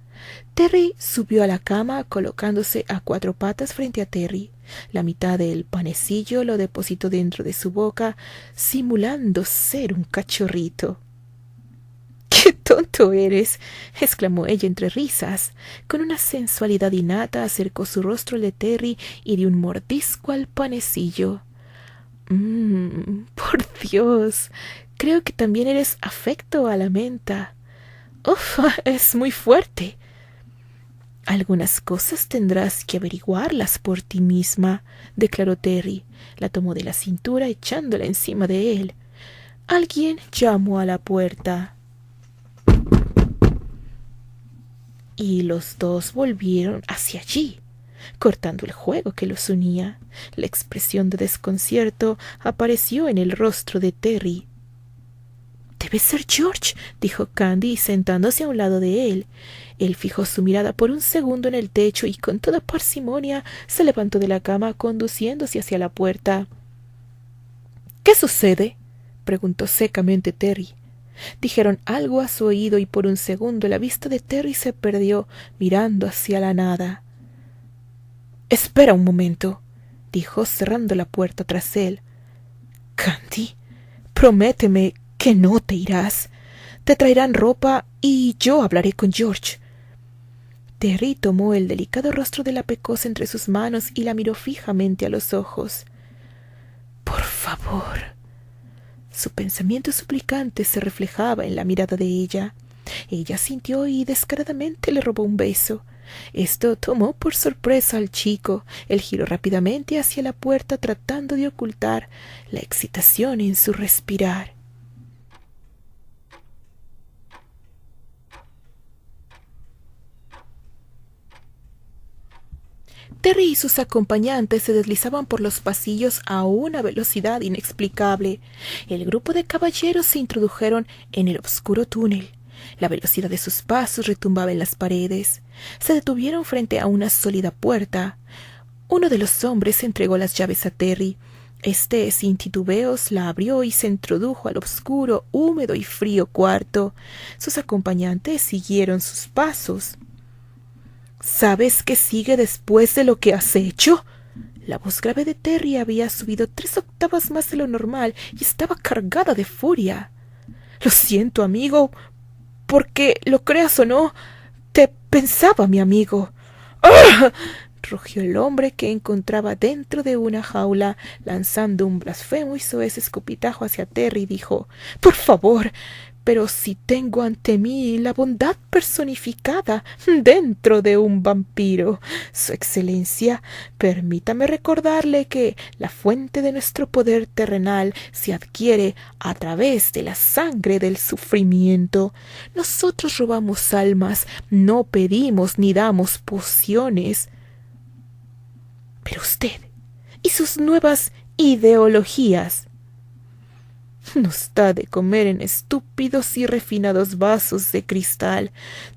Terry subió a la cama, colocándose a cuatro patas frente a Terry. La mitad del panecillo lo depositó dentro de su boca, simulando ser un cachorrito. «¡Qué tonto eres!», exclamó ella entre risas. Con una sensualidad innata acercó su rostro al de Terry y dio un mordisco al panecillo. Por Dios, creo que también eres afecto a la menta. Uf, es muy fuerte». «Algunas cosas tendrás que averiguarlas por ti misma», declaró Terry. La tomó de la cintura echándola encima de él. Alguien llamó a la puerta y los dos volvieron hacia allí, cortando el juego que los unía. La expresión de desconcierto apareció en el rostro de Terry. Debe ser George, dijo Candy, sentándose a un lado de él. Él fijó su mirada por un segundo en el techo y con toda parsimonia se levantó de la cama, conduciéndose hacia la puerta. —¿Qué sucede? —preguntó secamente Terry. Dijeron algo a su oído y por un segundo la vista de Terry se perdió mirando hacia la nada. —Espera un momento —dijo cerrando la puerta tras él—. Candy, prométeme que no te irás. Te traerán ropa y yo hablaré con George. Terry tomó el delicado rostro de la pecosa entre sus manos y la miró fijamente a los ojos. —Por favor. Su pensamiento suplicante se reflejaba en la mirada de ella. Ella sintió y descaradamente le robó un beso. Esto tomó por sorpresa al chico. Él giró rápidamente hacia la puerta tratando de ocultar la excitación en su respirar. Terry y sus acompañantes se deslizaban por los pasillos a una velocidad inexplicable. El grupo de caballeros se introdujeron en el oscuro túnel. La velocidad de sus pasos retumbaba en las paredes. Se detuvieron frente a una sólida puerta. Uno de los hombres entregó las llaves a Terry. Este, sin titubeos, la abrió y se introdujo al oscuro, húmedo y frío cuarto. Sus acompañantes siguieron sus pasos. —¿Sabes qué sigue después de lo que has hecho? La voz grave de Terry había subido 3 octavas más de lo normal y estaba cargada de furia. —Lo siento, amigo, porque, lo creas o no, te pensaba mi amigo. ¡Ah! —rugió el hombre que encontraba dentro de una jaula, lanzando un blasfemo y soez escupitajo hacia Terry, y dijo: —Por favor, pero si tengo ante mí la bondad personificada dentro de un vampiro. Su Excelencia, permítame recordarle que la fuente de nuestro poder terrenal se adquiere a través de la sangre del sufrimiento. Nosotros robamos almas, no pedimos ni damos pociones. Pero usted y sus nuevas ideologías nos da de comer en estúpidos y refinados vasos de cristal.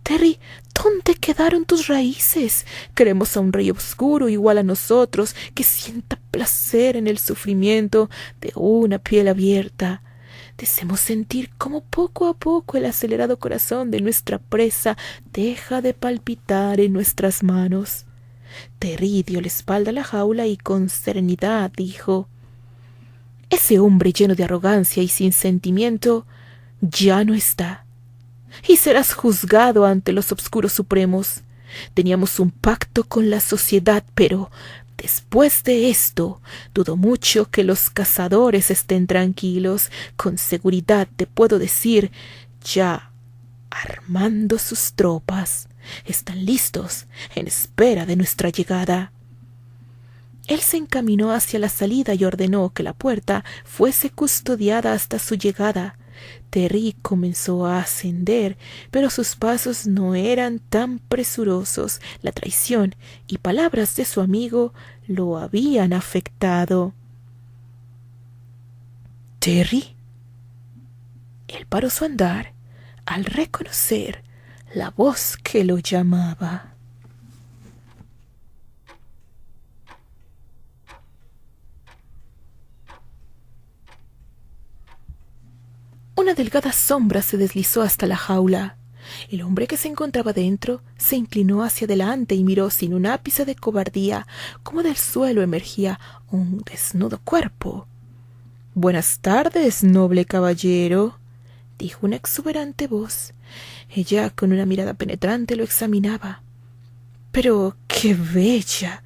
Terry, ¿dónde quedaron tus raíces? Queremos a un rey oscuro igual a nosotros, que sienta placer en el sufrimiento de una piel abierta. Deseamos sentir cómo poco a poco el acelerado corazón de nuestra presa deja de palpitar en nuestras manos. Terry dio la espalda a la jaula y con serenidad dijo: ese hombre lleno de arrogancia y sin sentimiento ya no está, y serás juzgado ante los obscuros supremos. Teníamos un pacto con la sociedad, pero después de esto dudo mucho que los cazadores estén tranquilos. Con seguridad te puedo decir, ya armando sus tropas. Están listos en espera de nuestra llegada. Él se encaminó hacia la salida y ordenó que la puerta fuese custodiada hasta su llegada. Terry comenzó a ascender, pero sus pasos no eran tan presurosos. La traición y palabras de su amigo lo habían afectado. —¿Terry? Él paró su andar al reconocer la voz que lo llamaba. Una delgada sombra se deslizó hasta la jaula. El hombre que se encontraba dentro se inclinó hacia adelante y miró sin un ápice de cobardía cómo del suelo emergía un desnudo cuerpo. —Buenas tardes, noble caballero —dijo una exuberante voz. Ella, con una mirada penetrante, lo examinaba. —Pero qué bella.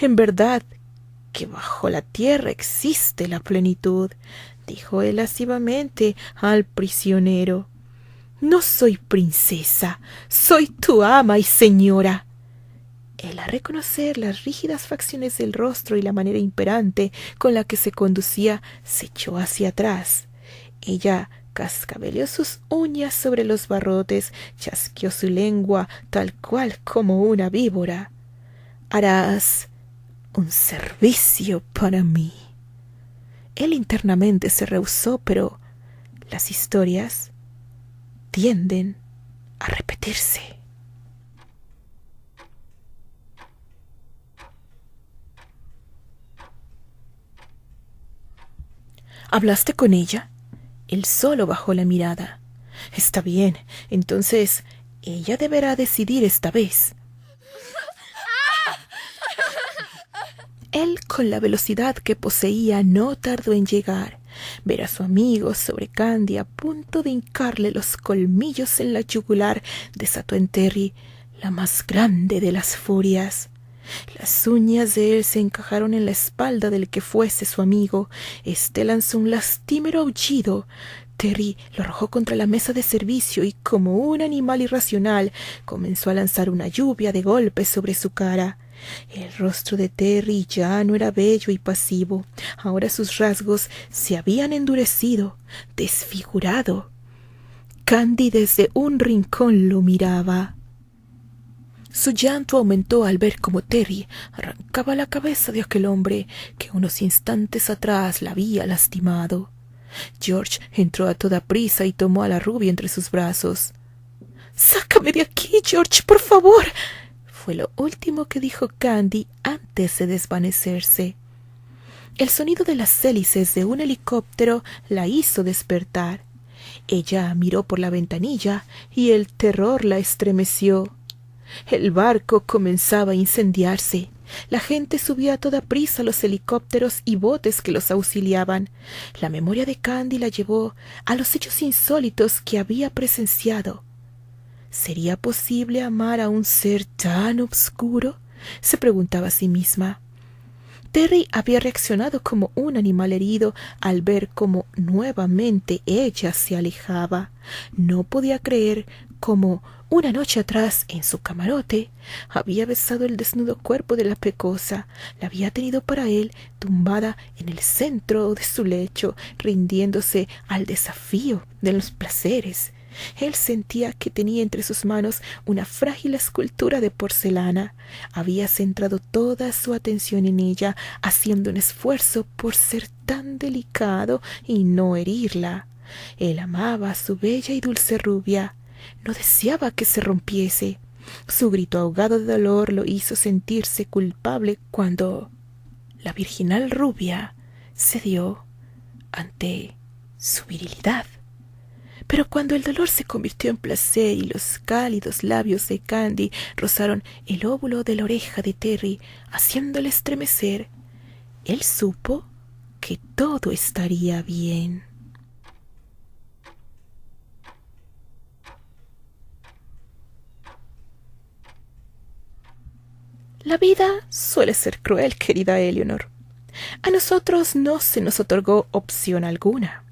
En verdad que bajo la tierra existe la plenitud —dijo él lascivamente al prisionero—. No soy princesa, soy tu ama y señora. Él, a reconocer las rígidas facciones del rostro y la manera imperante con la que se conducía, se echó hacia atrás. Ella cascabeleó sus uñas sobre los barrotes, chasqueó su lengua tal cual como una víbora. —Harás un servicio para mí. Él internamente se rehusó, pero Las historias tienden a repetirse. ¿Hablaste con ella? Él solo bajó la mirada. Está bien, entonces ella deberá decidir esta vez. Él, con la velocidad que poseía, no tardó en llegar. Ver a su amigo sobre Candy a punto de hincarle los colmillos en la yugular desató en Terry la más grande de las furias. Las uñas de él se encajaron en la espalda del que fuese su amigo. Este lanzó un lastimero aullido. Terry lo arrojó contra la mesa de servicio y, como un animal irracional, comenzó a lanzar una lluvia de golpes sobre su cara. El rostro de Terry ya no era bello y pasivo. Ahora sus rasgos se habían endurecido, desfigurado. Candy desde un rincón lo miraba. Su llanto aumentó al ver cómo Terry arrancaba la cabeza de aquel hombre que unos instantes atrás la había lastimado. George entró a toda prisa y tomó a la rubia entre sus brazos. «¡Sácame de aquí, George, por favor!», fue lo último que dijo Candy antes de desvanecerse. El sonido de las hélices de un helicóptero la hizo despertar. Ella miró por la ventanilla y el terror la estremeció. El barco comenzaba a incendiarse. La gente subía a toda prisa a los helicópteros y botes que los auxiliaban. La memoria de Candy la llevó a los hechos insólitos que había presenciado. ¿Sería posible amar a un ser tan obscuro?, se preguntaba a sí misma. Terry había reaccionado como un animal herido al ver cómo nuevamente ella se alejaba. No podía creer cómo una noche atrás, en su camarote, había besado el desnudo cuerpo de la pecosa, la había tenido para él tumbada en el centro de su lecho, rindiéndose al desafío de los placeres. Él sentía que tenía entre sus manos una frágil escultura de porcelana. Había centrado toda su atención en ella, haciendo un esfuerzo por ser tan delicado y no herirla. Él amaba a su bella y dulce rubia. No deseaba que se rompiese. Su grito ahogado de dolor lo hizo sentirse culpable cuando la virginal rubia cedió ante su virilidad. Pero cuando el dolor se convirtió en placer y los cálidos labios de Candy rozaron el óvulo de la oreja de Terry, haciéndole estremecer, él supo que todo estaría bien. La vida suele ser cruel, querida Eleanor. A nosotros no se nos otorgó opción alguna,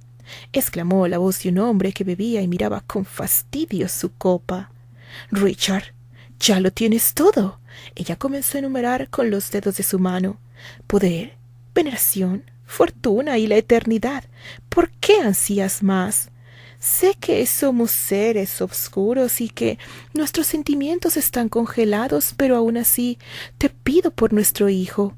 exclamó la voz de un hombre que bebía y miraba con fastidio su copa. Richard, ya lo tienes todo. Ella comenzó a enumerar con los dedos de su mano. Poder, veneración, fortuna y la eternidad. ¿Por qué ansías más? Sé que somos seres oscuros y que nuestros sentimientos están congelados, pero aún así te pido por nuestro hijo.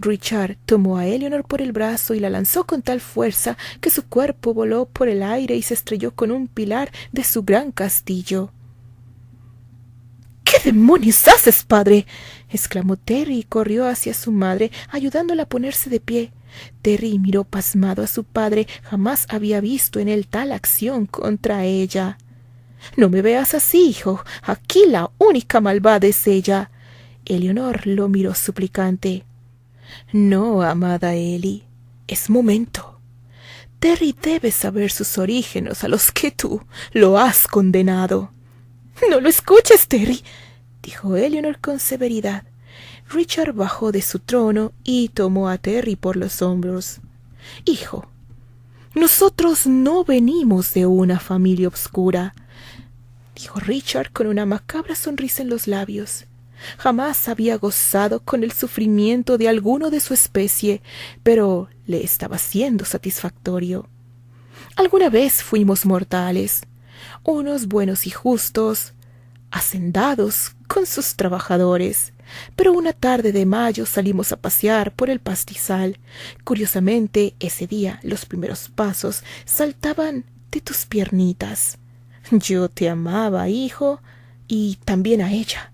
Richard tomó a Eleanor por el brazo y la lanzó con tal fuerza que su cuerpo voló por el aire y se estrelló con un pilar de su gran castillo. «¿Qué demonios haces, padre?», exclamó Terry y corrió hacia su madre, ayudándola a ponerse de pie. Terry miró pasmado a su padre. Jamás había visto en él tal acción contra ella. «No me veas así, hijo. Aquí la única malvada es ella». Eleanor lo miró suplicante. «No, amada Ellie, es momento. Terry debe saber sus orígenes a los que tú lo has condenado». «No lo escuches, Terry», dijo Eleanor con severidad. Richard bajó de su trono y tomó a Terry por los hombros. «Hijo, nosotros no venimos de una familia oscura», dijo Richard con una macabra sonrisa en los labios. Jamás había gozado con el sufrimiento de alguno de su especie, pero le estaba siendo satisfactorio. «Alguna vez fuimos mortales, unos buenos y justos, hacendados con sus trabajadores, pero una tarde de mayo salimos a pasear por el pastizal. Curiosamente, ese día los primeros pasos saltaban de tus piernitas. Yo te amaba, hijo, y también a ella.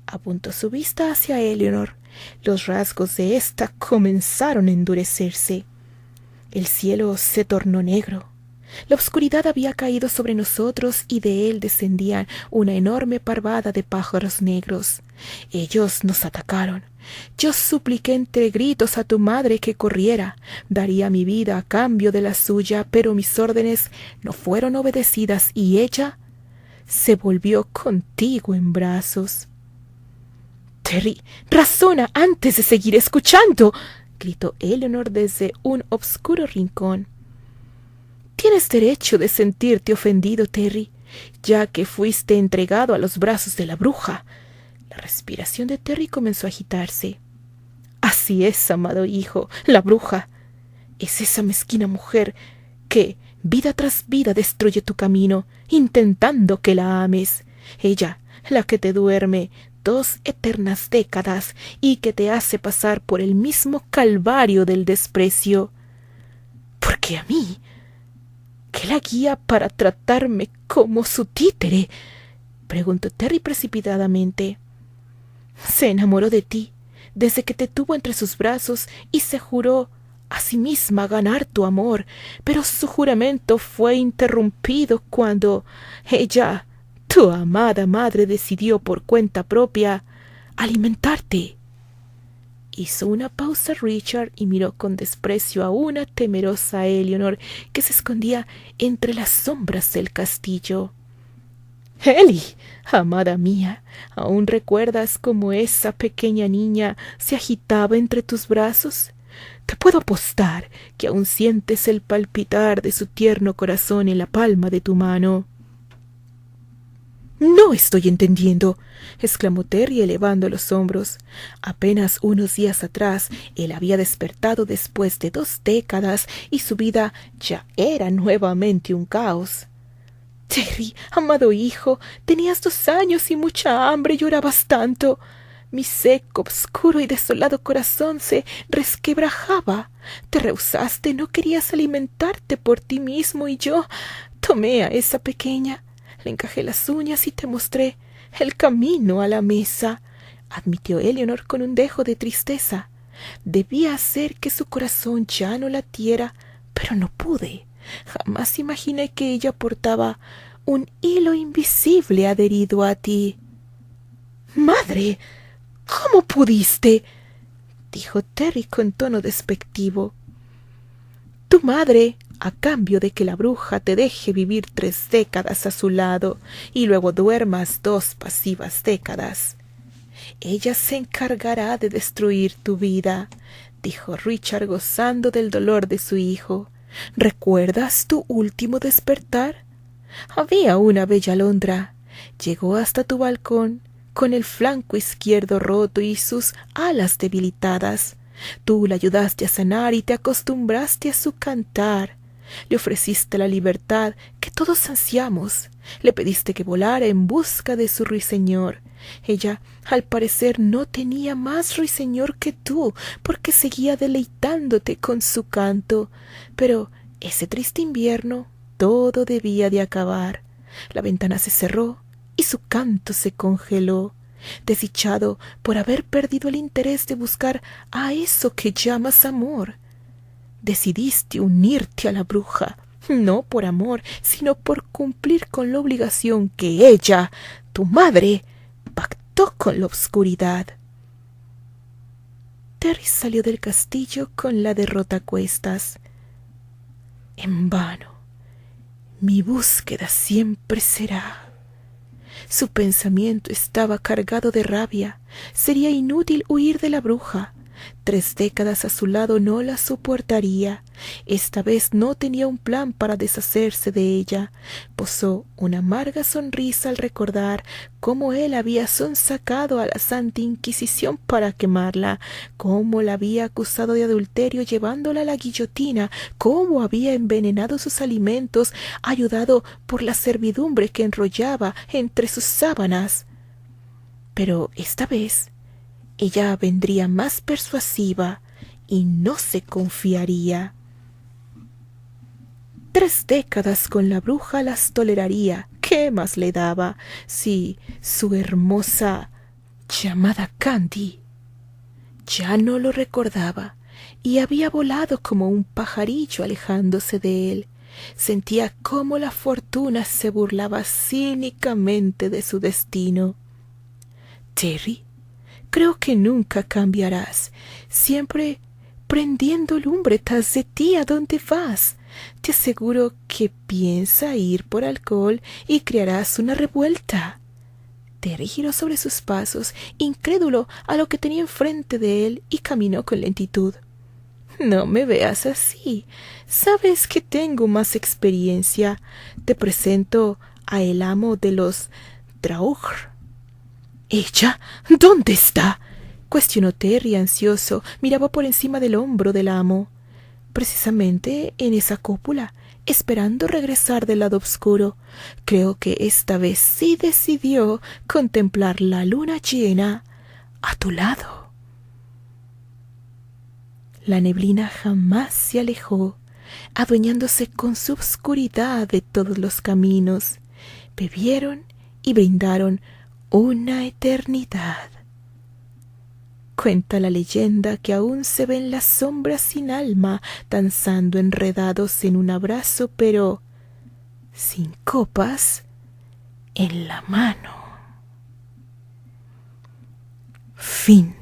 Apuntó su vista hacia Eleanor. Los rasgos de ésta comenzaron a endurecerse. El cielo se tornó negro. La oscuridad había caído sobre nosotros y de él descendían una enorme parvada de pájaros negros. Ellos nos atacaron. Yo supliqué entre gritos a tu madre que corriera. Daría mi vida a cambio de la suya, pero mis órdenes no fueron obedecidas y ella se volvió contigo en brazos. —Terry, razona antes de seguir escuchando —gritó Eleanor desde un obscuro rincón. Tienes derecho de sentirte ofendido, Terry, ya que fuiste entregado a los brazos de la bruja. La respiración de Terry comenzó a agitarse. Así es, amado hijo, la bruja. Es esa mezquina mujer que, vida tras vida, destruye tu camino, intentando que la ames. Ella, la que te duerme 2 eternas décadas y que te hace pasar por el mismo calvario del desprecio. Porque a mí, ¿qué la guía para tratarme como su títere? Preguntó Terry precipitadamente. Se enamoró de ti desde que te tuvo entre sus brazos y se juró a sí misma ganar tu amor, pero su juramento fue interrumpido cuando ella, tu amada madre, decidió por cuenta propia alimentarte. Hizo una pausa Richard y miró con desprecio a una temerosa Eleanor que se escondía entre las sombras del castillo. —Ellie, amada mía, ¿aún recuerdas cómo esa pequeña niña se agitaba entre tus brazos? Te puedo apostar que aún sientes el palpitar de su tierno corazón en la palma de tu mano. —No estoy entendiendo —exclamó Terry elevando los hombros. Apenas unos días atrás él había despertado después de 2 décadas y su vida ya era nuevamente un caos. —Terry, amado hijo, tenías 2 años y mucha hambre y llorabas tanto. Mi seco, obscuro y desolado corazón se resquebrajaba. Te rehusaste, no querías alimentarte por ti mismo y yo tomé a esa pequeña. Le encajé las uñas y te mostré el camino a la mesa —admitió Eleanor con un dejo de tristeza. Debía hacer que su corazón ya no latiera, pero no pude. Jamás imaginé que ella portaba un hilo invisible adherido a ti. —¡Madre! ¿Cómo pudiste? —dijo Terry con tono despectivo. Tu madre, a cambio de que la bruja te deje vivir 3 décadas a su lado y luego duermas 2 pasivas décadas. Ella se encargará de destruir tu vida —dijo Richard gozando del dolor de su hijo—. ¿Recuerdas tu último despertar? Había una bella alondra. Llegó hasta tu balcón con el flanco izquierdo roto y sus alas debilitadas. Tú la ayudaste a sanar y te acostumbraste a su cantar. Le ofreciste la libertad que todos ansiamos. Le pediste que volara en busca de su ruiseñor. Ella, al parecer, no tenía más ruiseñor que tú, porque seguía deleitándote con su canto. Pero ese triste invierno todo debía de acabar. La ventana se cerró y su canto se congeló. Desdichado por haber perdido el interés de buscar a eso que llamas amor, decidiste unirte a la bruja, no por amor, sino por cumplir con la obligación que ella, tu madre, pactó con la oscuridad. Terry salió del castillo con la derrota a cuestas. En vano. Mi búsqueda siempre será. Su pensamiento estaba cargado de rabia. Sería inútil huir de la bruja. 3 décadas a su lado no la soportaría. Esta vez no tenía un plan para deshacerse de ella. Posó una amarga sonrisa al recordar cómo él había sonsacado a la Santa Inquisición para quemarla, cómo la había acusado de adulterio llevándola a la guillotina, cómo había envenenado sus alimentos, ayudado por la servidumbre que enrollaba entre sus sábanas. Pero esta vez ella vendría más persuasiva y no se confiaría. 3 décadas con la bruja las toleraría. ¿Qué más le daba si su hermosa llamada Candy ya no lo recordaba y había volado como un pajarillo alejándose de él? Sentía cómo la fortuna se burlaba cínicamente de su destino. Terry, creo que nunca cambiarás, siempre prendiendo lumbre tras de ti a donde vas. Te aseguro que piensa ir por alcohol y crearás una revuelta. Terry giró sobre sus pasos, incrédulo a lo que tenía enfrente de él, y caminó con lentitud. No me veas así. Sabes que tengo más experiencia. Te presento a el amo de los Draugr. ¿Ella? ¿Dónde está?, cuestionó Terry ansioso. Miraba por encima del hombro del amo. Precisamente en esa cúpula, esperando regresar del lado oscuro. Creo que esta vez sí decidió contemplar la luna llena a tu lado. La neblina jamás se alejó, adueñándose con su oscuridad de todos los caminos. Bebieron y brindaron una eternidad. Cuenta la leyenda que aún se ven las sombras sin alma danzando enredados en un abrazo, pero sin copas en la mano. Fin.